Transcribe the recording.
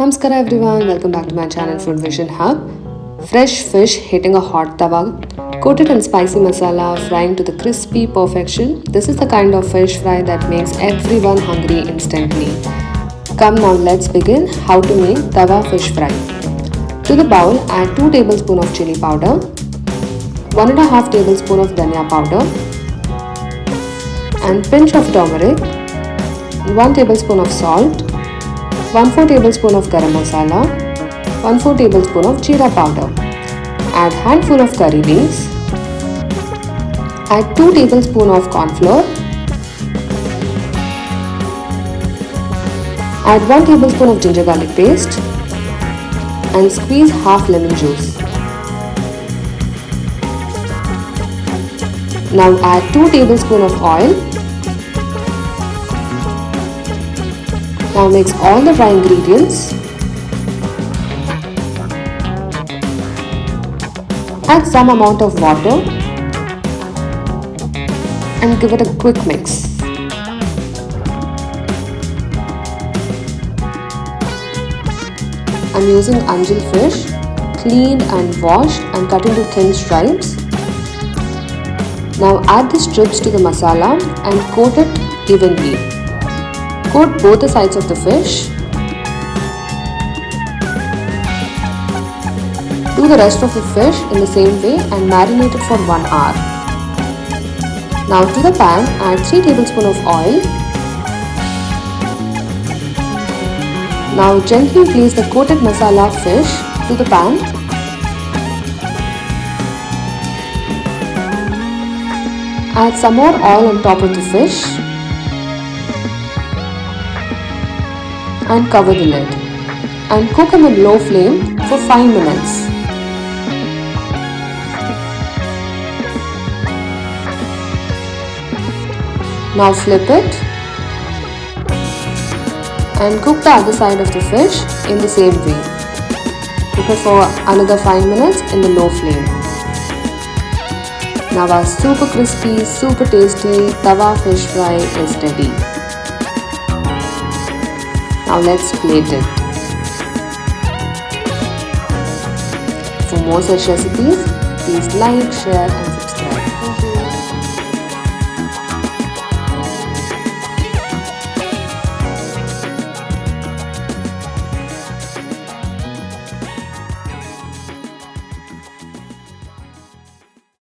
Namaskar everyone, welcome back to my channel Food Vision Hub. Fresh fish hitting a hot tawa, coated in spicy masala, frying to the crispy perfection. This is the kind of fish fry that makes everyone hungry instantly. Come now, let's begin how to make Tawa Fish Fry. To the bowl, add 2 tablespoons of chili powder, 1.5 tablespoons of dhania powder, and pinch of turmeric, 1 tablespoon of salt, 1/4 tablespoon of garam masala, 1/4 tablespoon of jeera powder. Add handful of curry leaves. Add 2 tablespoons of corn flour. Add 1 tablespoon of ginger garlic paste and squeeze half lemon juice. Now add 2 tablespoons of oil. Now mix all the dry ingredients. Add some amount of water and give it a quick mix. I'm using anjal fish, cleaned and washed and cut into thin stripes. Now add the strips to the masala and coat it evenly. Coat both the sides of the fish. Do the rest of the fish in the same way and marinate it for 1 hour. Now to the pan, add 3 tablespoons of oil. Now gently place the coated masala fish to the pan. Add some more oil on top of the fish and cover the lid and cook on a low flame for 5 minutes. Now flip it and cook the other side of the fish in the same way. Cook it for another 5 minutes in the low flame. Now our super crispy, super tasty Tawa Fish Fry is ready. Now let's plate it. For more such recipes, please like, share and